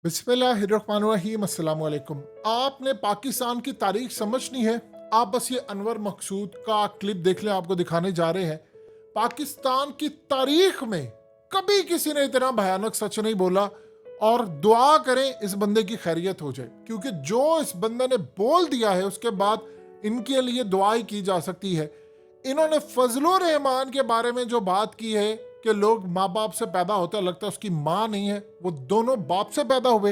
बिस्मिल्लाहिर्रहमानिर्रहीम अस्सलाम वालेकुम। आपने पाकिस्तान की तारीख समझनी है, आप बस ये अनवर मकसूद का क्लिप देख लें, आपको दिखाने जा रहे हैं। पाकिस्तान की तारीख में कभी किसी ने इतना भयानक सच नहीं बोला। और दुआ करें इस बंदे की खैरियत हो जाए, क्योंकि जो इस बंदे ने बोल दिया है उसके बाद इनके लिए दुआ ही की जा सकती है। इन्होंने फजलुर रहमान के बारे में जो बात की है कि लोग माँ बाप से पैदा होते हैं, लगता है उसकी माँ नहीं है, वो दोनों बाप से पैदा हुए।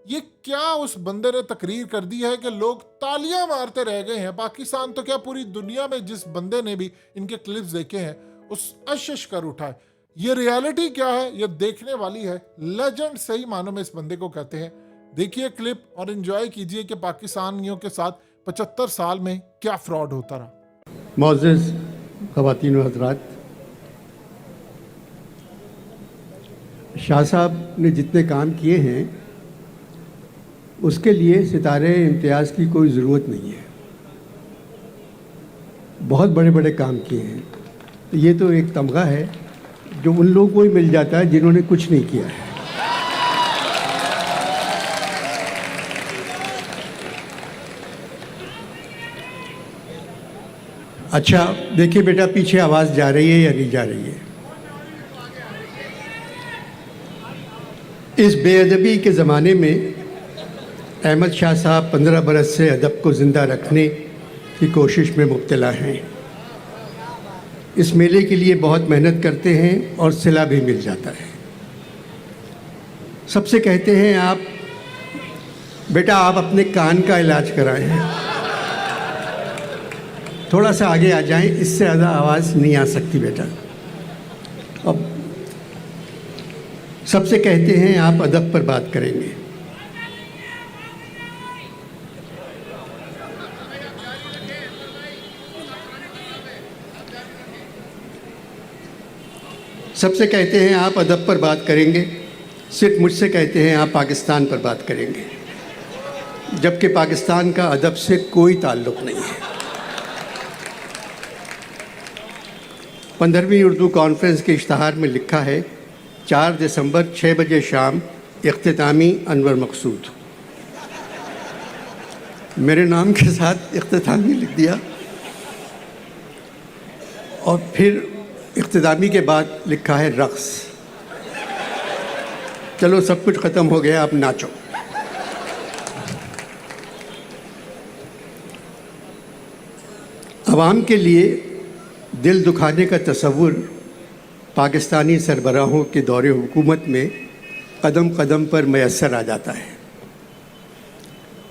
ये क्या उस बंदे ने तकरीर कर दी है कि लोग तालियां मारते रह गए हैं। पाकिस्तान तो क्या पूरी दुनिया में जिस बंदे ने भी इनके क्लिप्स देखे हैं उस अशश कर उठा है। ये रियलिटी क्या है ये देखने वाली है। लेजेंड सही मानों में इस बंदे को कहते हैं। देखिए क्लिप और एंजॉय कीजिए कि पाकिस्तानियों के साथ 75 साल में क्या फ्रॉड होता रहा। मोअज़्ज़ज़ ख़वातीन व हज़रात, शाह साहब ने जितने काम किए हैं उसके लिए सितारे इम्तियाज़ की कोई ज़रूरत नहीं है। बहुत बड़े बड़े काम किए हैं, तो ये तो एक तमगा है जो उन लोगों को ही मिल जाता है जिन्होंने कुछ नहीं किया है। अच्छा देखिए बेटा, पीछे आवाज़ जा रही है या नहीं जा रही है? इस बेअदबी के ज़माने में अहमद शाह साहब 15 बरस से अदब को ज़िंदा रखने की कोशिश में मुब्तला हैं। इस मेले के लिए बहुत मेहनत करते हैं और सिला भी मिल जाता है। सबसे कहते हैं आप बेटा आप अपने कान का इलाज कराएं, थोड़ा सा आगे आ जाएं, इससे ज़्यादा आवाज़ नहीं आ सकती बेटा। अब सबसे कहते हैं आप अदब पर बात करेंगे। सबसे कहते हैं आप अदब पर बात करेंगे, सिर्फ मुझसे कहते हैं आप पाकिस्तान पर बात करेंगे, जबकि पाकिस्तान का अदब से कोई ताल्लुक़ नहीं है। 15वीं उर्दू कॉन्फ्रेंस के इश्तहार में लिखा है 4 दिसंबर 6 बजे शाम इख्तितामी अनवर मकसूद। मेरे नाम के साथ इख्तितामी लिख दिया और फिर इख्तितामी के बाद लिखा है रक़्स। चलो सब कुछ ख़त्म हो गया, अब नाचो। अवाम के लिए दिल दुखाने का तसव्वुर पाकिस्तानी सरबराहों के दौरे हुकूमत में कदम कदम पर मैसर आ जाता है।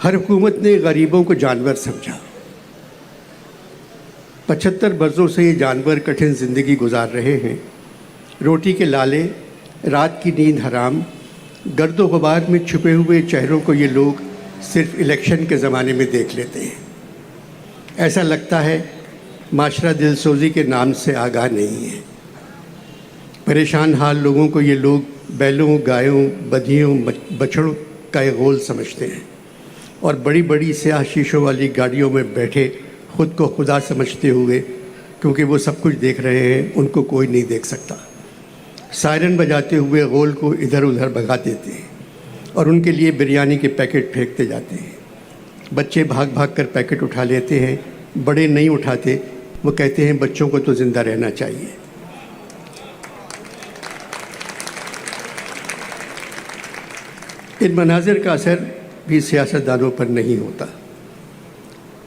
हर हुकूमत ने गरीबों को जानवर समझा। 75 बरसों से ये जानवर कठिन ज़िंदगी गुजार रहे हैं। रोटी के लाले, रात की नींद हराम, गर्दो गुबार में छुपे हुए चेहरों को ये लोग सिर्फ इलेक्शन के ज़माने में देख लेते हैं। ऐसा लगता है माशरा दिलसोज़ी के नाम से आगाह नहीं है। परेशान हाल लोगों को ये लोग बैलों, गायों, बधियों, बछड़ों का एक गोल समझते हैं और बड़ी बड़ी स्याह शीशों वाली गाड़ियों में बैठे ख़ुद को खुदा समझते हुए, क्योंकि वो सब कुछ देख रहे हैं, उनको कोई नहीं देख सकता, सायरन बजाते हुए गोल को इधर उधर भगा देते हैं और उनके लिए बिरयानी के पैकेट फेंकते जाते हैं। बच्चे भाग भाग कर पैकेट उठा लेते हैं, बड़े नहीं उठाते। वो कहते हैं बच्चों को तो ज़िंदा रहना चाहिए। इन मनाजिर का असर भी सियासतदानों पर नहीं होता।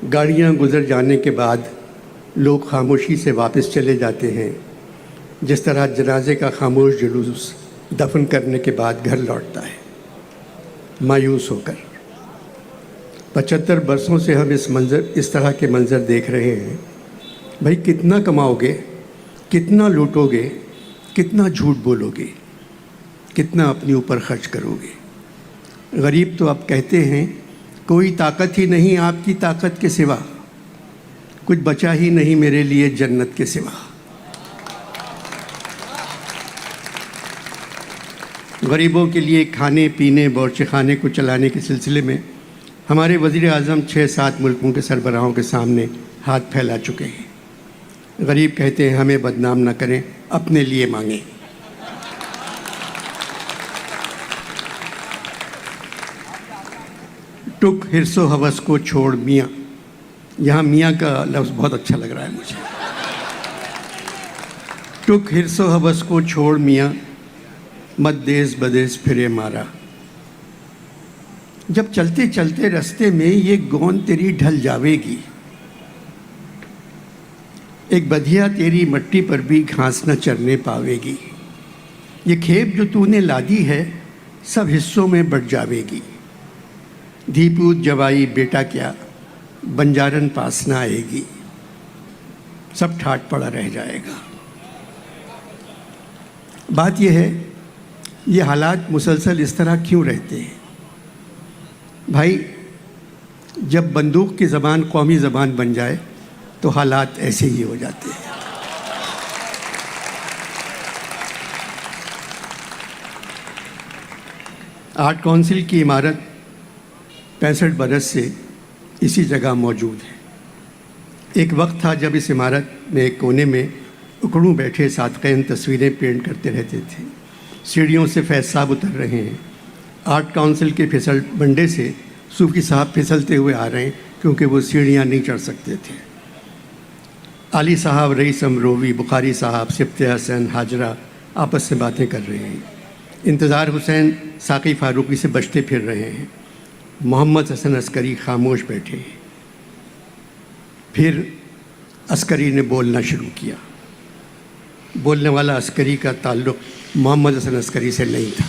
गाड़ियाँ गुजर जाने के बाद लोग खामोशी से वापस चले जाते हैं, जिस तरह जनाजे का खामोश जुलूस दफन करने के बाद घर लौटता है मायूस होकर। 75 बरसों से हम इस तरह के मंज़र देख रहे हैं। भाई कितना कमाओगे, कितना लूटोगे, कितना झूठ बोलोगे, कितना अपने ऊपर खर्च करोगे। गरीब तो अब कहते हैं कोई ताकत ही नहीं आपकी ताकत के सिवा, कुछ बचा ही नहीं मेरे लिए जन्नत के सिवा। गरीबों के लिए खाने पीने बावर्ची खाने को चलाने के सिलसिले में हमारे वज़ीर आज़म 6-7 मुल्कों के सरबराहों के सामने हाथ फैला चुके हैं। गरीब कहते हैं हमें बदनाम न करें, अपने लिए मांगें। टुक हिरसो हवस को छोड़ मियाँ, यहाँ मियाँ का लफ्ज़ बहुत अच्छा लग रहा है मुझे। टुक हिरसो हवस को छोड़ मियाँ, मत देस बदेस फिरे मारा। जब चलते चलते रास्ते में ये गोंद तेरी ढल जावेगी, एक बधिया तेरी मट्टी पर भी घास न चरने पावेगी। ये खेप जो तूने लादी है सब हिस्सों में बट जावेगी। धीपूत जवाई बेटा क्या, बंजारन पास ना आएगी, सब ठाट पड़ा रह जाएगा। बात यह है, ये हालात मुसलसल इस तरह क्यों रहते हैं भाई? जब बंदूक की ज़बान कौमी ज़बान बन जाए तो हालात ऐसे ही हो जाते हैं। आर्ट काउंसिल की इमारत 65 बरस से इसी जगह मौजूद है। एक वक्त था जब इस इमारत में एक कोने में उकड़ू बैठे सादक़ैन तस्वीरें पेंट करते रहते थे। सीढ़ियों से फैज़ साहब उतर रहे हैं। आर्ट काउंसिल के फिसल बंडे से सूफ़ी साहब फिसलते हुए आ रहे हैं क्योंकि वो सीढ़ियाँ नहीं चढ़ सकते थे। आली साहब, रईस अमरोवी, बुखारी साहब, सिफ्ते हसन, हाजरा आपस में बातें कर रहे हैं। इंतज़ार हुसैन साक़ी फ़ारूक़ी से बचते फिर रहे हैं। मोहम्मद हसन अस्करी खामोश बैठे हैं। फिर अस्करी ने बोलना शुरू किया। बोलने वाला अस्करी का ताल्लुक़ मोहम्मद हसन अस्करी से नहीं था।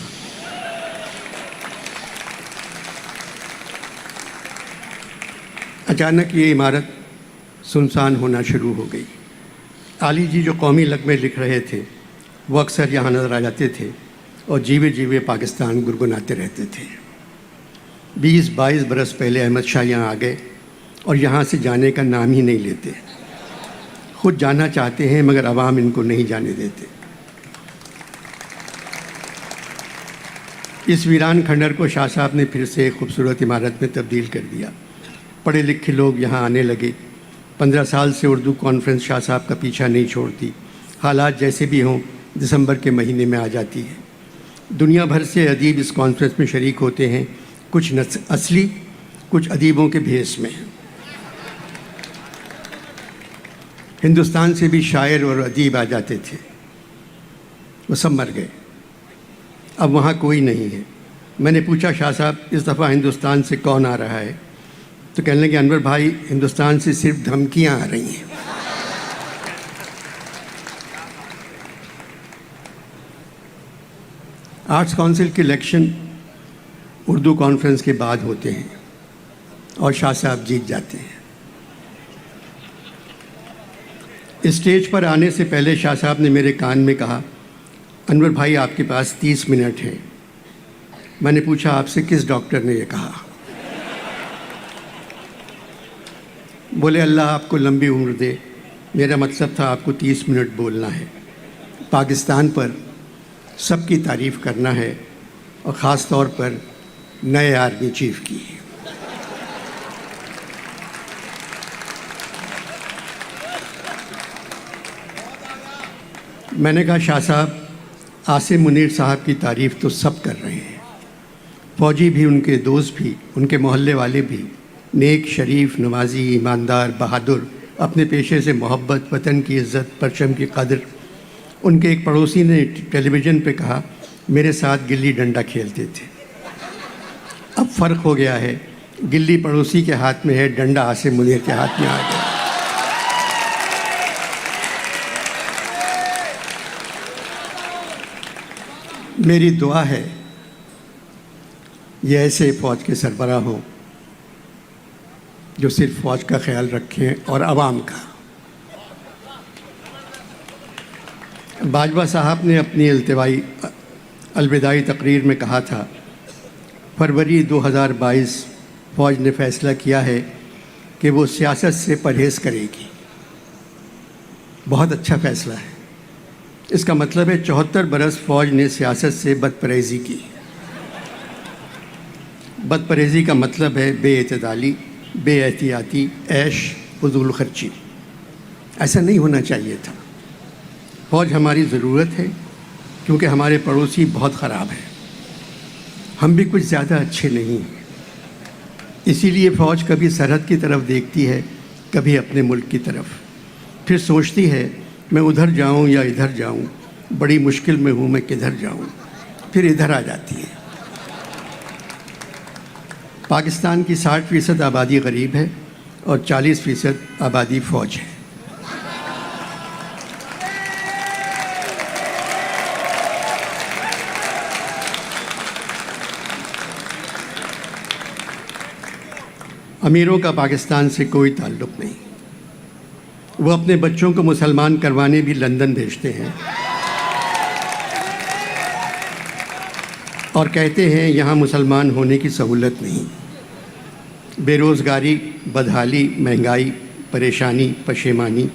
अचानक ये इमारत सुनसान होना शुरू हो गई। आली जी जो कौमी लग़्मे लिख रहे थे वो अक्सर यहाँ नज़र आ जाते थे और जीवे जीवे पाकिस्तान गुनगुनाते रहते थे। 20-22 बरस पहले अहमद शाह यहाँ आ गए और यहाँ से जाने का नाम ही नहीं लेते। खुद जाना चाहते हैं मगर अवाम इनको नहीं जाने देते। इस वीरान खंडर को शाह साहब ने फिर से एक खूबसूरत इमारत में तब्दील कर दिया। पढ़े लिखे लोग यहाँ आने लगे। 15 साल से उर्दू कॉन्फ्रेंस शाह साहब का पीछा नहीं छोड़ती। हालात जैसे भी हों दिसंबर के महीने में आ जाती है। दुनिया भर से अदीब इस कॉन्फ्रेंस में शरीक होते हैं, कुछ असली, कुछ अदीबों के भेस में। हिंदुस्तान से भी शायर और अदीब आ जाते थे, वो सब मर गए। अब वहाँ कोई नहीं है। मैंने पूछा, शाह साहब इस दफ़ा हिंदुस्तान से कौन आ रहा है? तो कहने लगे, अनवर भाई हिंदुस्तान से सिर्फ धमकियाँ आ रही हैं। आर्ट्स काउंसिल के इलेक्शन उर्दू कॉन्फ्रेंस के बाद होते हैं और शाह साहब जीत जाते हैं। स्टेज पर आने से पहले शाह साहब ने मेरे कान में कहा, अनवर भाई आपके पास 30 मिनट हैं। मैंने पूछा, आपसे किस डॉक्टर ने ये कहा? बोले, अल्लाह आपको लंबी उम्र दे। मेरा मतलब था आपको 30 मिनट बोलना है, पाकिस्तान पर सबकी तारीफ़ करना है और ख़ास तौर पर नए आर्मी चीफ की। मैंने कहा, शाह साहब आसिम मुनीर साहब की तारीफ़ तो सब कर रहे हैं, फ़ौजी भी, उनके दोस्त भी, उनके मोहल्ले वाले भी, नेक, शरीफ, नवाजी, ईमानदार, बहादुर, अपने पेशे से मोहब्बत, वतन की इज़्ज़त, परचम की कदर। उनके एक पड़ोसी ने टेलीविज़न पे कहा, मेरे साथ गिल्ली डंडा खेलते थे। अब फ़र्क हो गया है, गिल्ली पड़ोसी के हाथ में है, डंडा आसिम मुनीर के हाथ में आ गया। मेरी दुआ है ये ऐसे फ़ौज के सरबराह हों जो सिर्फ फ़ौज का ख्याल रखें और आवाम का। बाजवा साहब ने अपनी अलविदाई तकरीर में कहा था, फरवरी 2022 फ़ौज ने फ़ैसला किया है कि वो सियासत से परहेज़ करेगी। बहुत अच्छा फ़ैसला है। इसका मतलब है 74 बरस फ़ौज ने सियासत से बदपरहेज़ी की। बदपरहेज़ी का मतलब है बेइतदाली, बेएहतियाती, ऐश, फजूल खर्ची। ऐसा नहीं होना चाहिए था। फ़ौज हमारी ज़रूरत है क्योंकि हमारे पड़ोसी बहुत ख़राब हैं, हम भी कुछ ज़्यादा अच्छे नहीं हैं। इसीलिए फ़ौज कभी सरहद की तरफ देखती है, कभी अपने मुल्क की तरफ, फिर सोचती है मैं उधर जाऊं या इधर जाऊं, बड़ी मुश्किल में हूं मैं किधर जाऊं, फिर इधर आ जाती है। पाकिस्तान की 60% आबादी गरीब है और 40% आबादी फ़ौज है। अमीरों का पाकिस्तान से कोई ताल्लुक़ नहीं। वो अपने बच्चों को मुसलमान करवाने भी लंदन भेजते हैं और कहते हैं यहाँ मुसलमान होने की सहूलत नहीं। बेरोज़गारी, बदहाली, महंगाई, परेशानी, पशेमानी,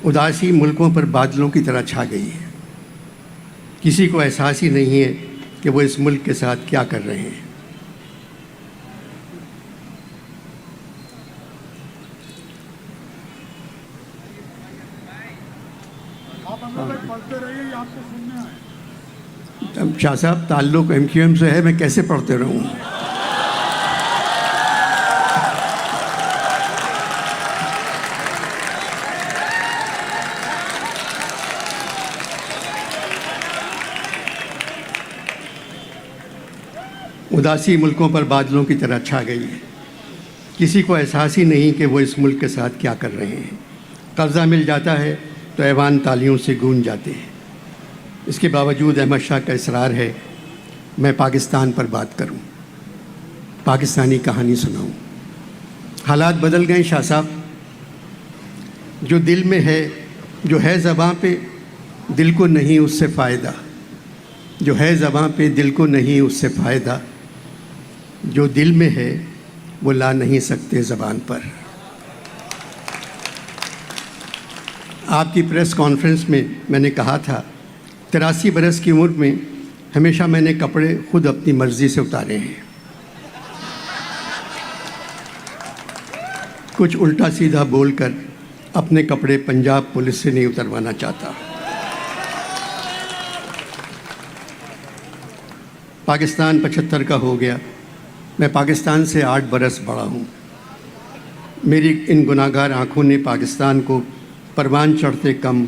उदासी मुल्कों पर बादलों की तरह छा गई है। किसी को एहसास ही नहीं है कि वो इस मुल्क के साथ क्या कर रहे हैं। शाह साहब, ताल्लुक़ MQM से है, मैं कैसे पढ़ते रहूँ? उदासी मुल्कों पर बादलों की तरह छा गई है। किसी को एहसास ही नहीं कि वो इस मुल्क के साथ क्या कर रहे हैं। कर्जा मिल जाता है तो ऐवान तालियों से गूंज जाते हैं। इसके बावजूद अहमद शाह का इसरार है मैं पाकिस्तान पर बात करूं, पाकिस्तानी कहानी सुनाऊं। हालात बदल गए शाह साहब। जो दिल में है, जो है ज़बां पे, दिल को नहीं उससे फ़ायदा। जो है ज़बां पे, दिल को नहीं उससे फ़ायदा। जो दिल में है वो ला नहीं सकते ज़बान पर। आपकी प्रेस कॉन्फ्रेंस में मैंने कहा था 83 बरस की उम्र में हमेशा मैंने कपड़े खुद अपनी मर्ज़ी से उतारे हैं। कुछ उल्टा सीधा बोलकर अपने कपड़े पंजाब पुलिस से नहीं उतरवाना चाहता। पाकिस्तान 75 का हो गया। मैं पाकिस्तान से 8 बरस बड़ा हूँ। मेरी इन गुनाहगार आँखों ने पाकिस्तान को परवान चढ़ते कम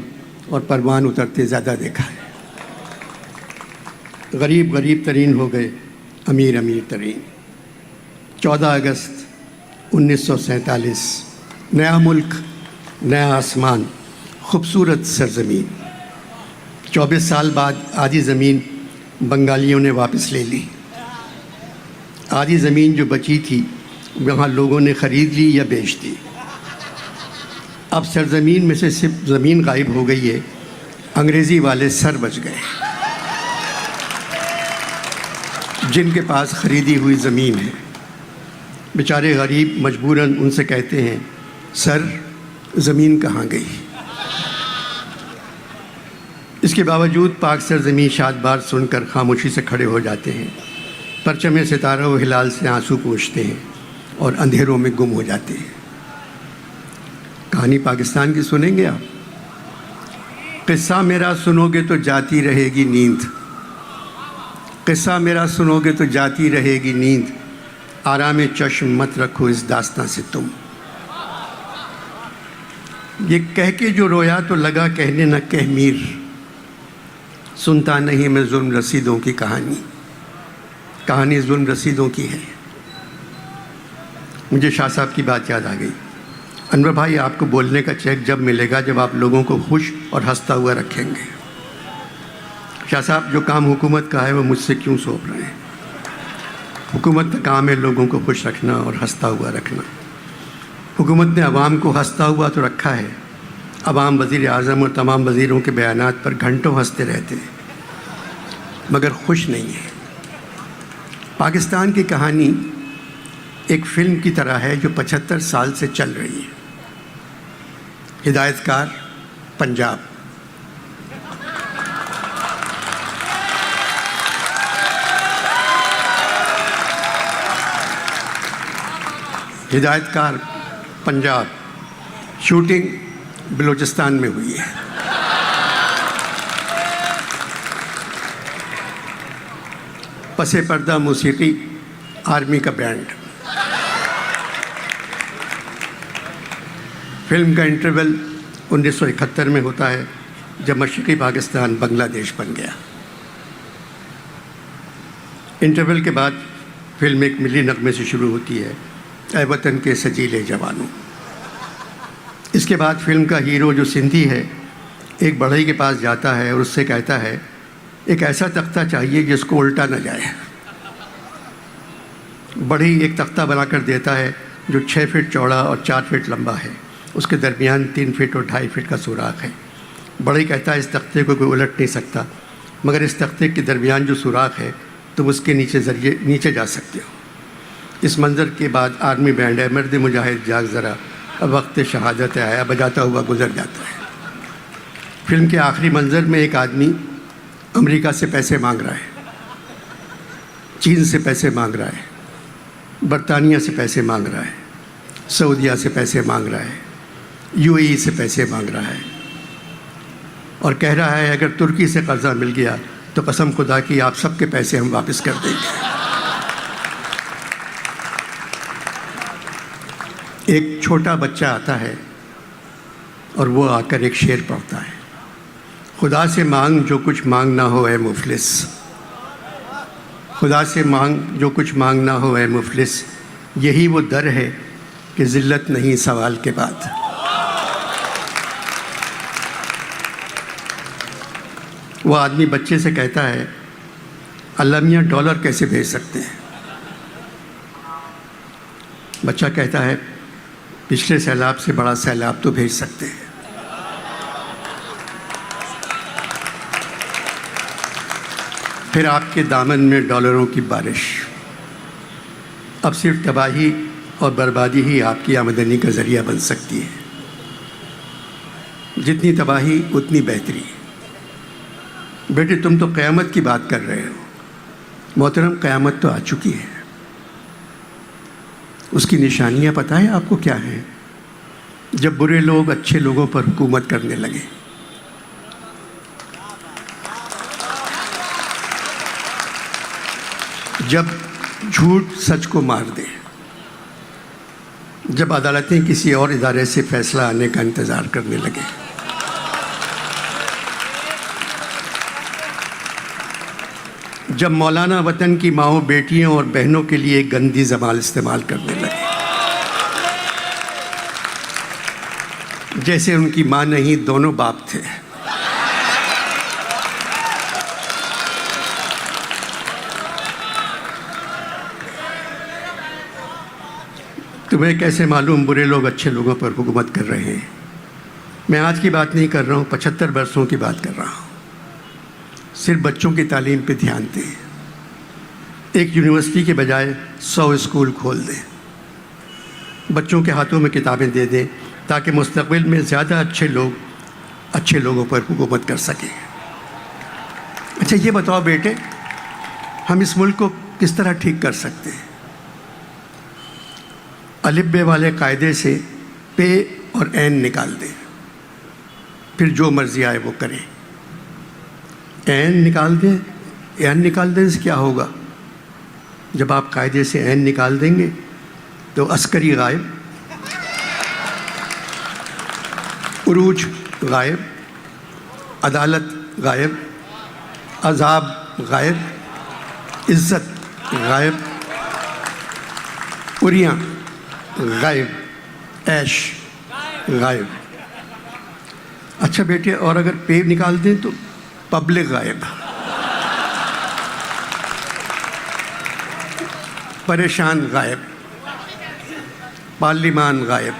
और परवान उतरते ज़्यादा देखा है। गरीब गरीब तरीन हो गए, अमीर अमीर तरीन। 14 अगस्त 1947, नया मुल्क, नया आसमान, खूबसूरत सरजमीन। 24 साल बाद आधी ज़मीन बंगालियों ने वापस ले ली। आधी ज़मीन जो बची थी वहाँ लोगों ने ख़रीद ली या बेच दी। अब सरजमीन में से सिर्फ ज़मीन गायब हो गई है, अंग्रेज़ी वाले सर बच गए। जिनके पास ख़रीदी हुई ज़मीन है, बेचारे गरीब मजबूरन उनसे कहते हैं सर ज़मीन कहाँ गई। इसके बावजूद पाक सरज़मीं शाद बार सुनकर खामोशी से खड़े हो जाते हैं, परचम सितारा व हिलाल से आंसू पोंछते हैं और अंधेरों में गुम हो जाते हैं। कहानी पाकिस्तान की सुनेंगे आप? किस्सा मेरा सुनोगे तो जाती रहेगी नींद। किस्सा मेरा सुनोगे तो जाती रहेगी नींद। आराम चश्म मत रखो इस दास्तां से तुम। ये कह के जो रोया तो लगा कहने न कह मीर। सुनता नहीं मैं जुल्म रसीदों की कहानी। कहानी जुल्म रसीदों की है। मुझे शाह साहब की बात याद आ गई। अनवर भाई, आपको बोलने का चेक जब मिलेगा जब आप लोगों को खुश और हंसता हुआ रखेंगे। शाह साहब, जो काम हुकूमत का है वो मुझसे क्यों सौंप रहे हैं? हुकूमत का काम है लोगों को खुश रखना और हंसता हुआ रखना। हुकूमत ने अवाम को हंसता हुआ तो रखा है। अवाम वज़ीर आज़म और तमाम वज़ीरों के बयानात पर घंटों हंसते रहते हैं मगर खुश नहीं है। पाकिस्तान की कहानी एक फ़िल्म की तरह है जो 75 साल से चल रही है। हिदायतकार पंजाब। हिदायतकार पंजाब शूटिंग बलूचिस्तान में हुई है। पसे पर्दा मौसीकी आर्मी का बैंड। फिल्म का इंटरवल 1971 में होता है, जब मशरक़ी पाकिस्तान बांग्लादेश बन गया। इंटरवल के बाद फिल्म एक मिली नगमे से शुरू होती है, ऐ वतन के सजीले जवानों। इसके बाद फिल्म का हीरो जो सिंधी है एक बढ़ई के पास जाता है और उससे कहता है एक ऐसा तख्ता चाहिए जिसको उल्टा न जाए। बढ़ई एक तख्ता बनाकर देता है जो 6 फीट चौड़ा और 4 फीट लंबा है, उसके दरमियान 3 फीट और 2.5 फीट का सुराख है। बढ़ई कहता है इस तख्ते को कोई उलट नहीं सकता, मगर इस तख्ते के दरमियान जो सुराख है तुम उसके नीचे जा सकते हो। इस मंज़र के बाद आर्मी बैंड है मर्द मुजाहिद जाग ज़रा अब वक्त शहादत आया बजाता हुआ गुजर जाता है। फिल्म के आखिरी मंज़र में एक आदमी अमेरिका से पैसे मांग रहा है, चीन से पैसे मांग रहा है, बरतानिया से पैसे मांग रहा है, सऊदीया से पैसे मांग रहा है, यूएई से पैसे मांग रहा है और कह रहा है अगर तुर्की से कर्ज़ा मिल गया तो कसम खुदा की आप सबके पैसे हम वापस कर देंगे। एक छोटा बच्चा आता है और वो आकर एक शेर पढ़ता है, खुदा से मांग जो कुछ मांग ना हो ऐ मुफलिस, खुदा से मांग जो कुछ मांग ना हो ऐ मुफलिस, यही वो दर है कि ज़िल्लत नहीं सवाल के बाद। वो आदमी बच्चे से कहता है अल्लाह मियाँ डॉलर कैसे भेज सकते हैं? बच्चा कहता है पिछले सैलाब से बड़ा सैलाब तो भेज सकते हैं। फिर आपके दामन में डॉलरों की बारिश। अब सिर्फ तबाही और बर्बादी ही आपकी आमदनी का ज़रिया बन सकती है। जितनी तबाही उतनी बेहतरी। बेटे तुम तो क़यामत की बात कर रहे हो। मोहतरम क़यामत तो आ चुकी है। उसकी निशानियाँ पता है आपको क्या हैं? जब बुरे लोग अच्छे लोगों पर हुकूमत करने लगे, जब झूठ सच को मार दे, जब अदालतें किसी और इदारे से फैसला आने का इंतज़ार करने लगे, जब मौलाना वतन की माओं बेटियों और बहनों के लिए गंदी ज़बान इस्तेमाल करने लगे, जैसे उनकी माँ नहीं दोनों बाप थे। तुम्हें कैसे मालूम बुरे लोग अच्छे लोगों पर हुकूमत कर रहे हैं? मैं आज की बात नहीं कर रहा हूँ, 75 वर्षों की बात कर रहा हूँ। सिर्फ बच्चों की तालीम पे ध्यान दें। एक यूनिवर्सिटी के बजाय 100 स्कूल खोल दें। बच्चों के हाथों में किताबें दे दें ताकि मुस्तक़बिल में ज़्यादा अच्छे लोग अच्छे लोगों पर हुकूमत कर सकें। अच्छा ये बताओ बेटे, हम इस मुल्क को किस तरह ठीक कर सकते हैं? अलिफ बे वाले कायदे से पे और एन निकाल दें, फिर जो मर्ज़ी आए वो करें। एन निकाल दें, एन निकाल देने से क्या होगा? जब आप कायदे से एन निकाल देंगे तो अस्करी गायब, उरूज गायब, अदालत गायब, अजाब गायब, इज़्ज़त गायब, उरियाँ गायब, ऐश गायब। अच्छा बेटे, और अगर पे निकाल दें तो पब्लिक गायब, परेशान गायब, पार्लिमान गायब,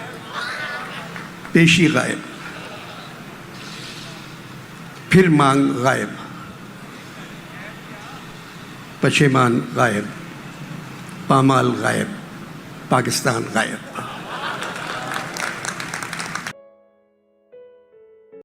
पेशी गायब, फिर मांग गायब, पशेमान गायब, पामाल गायब, पाकिस्तान गायब।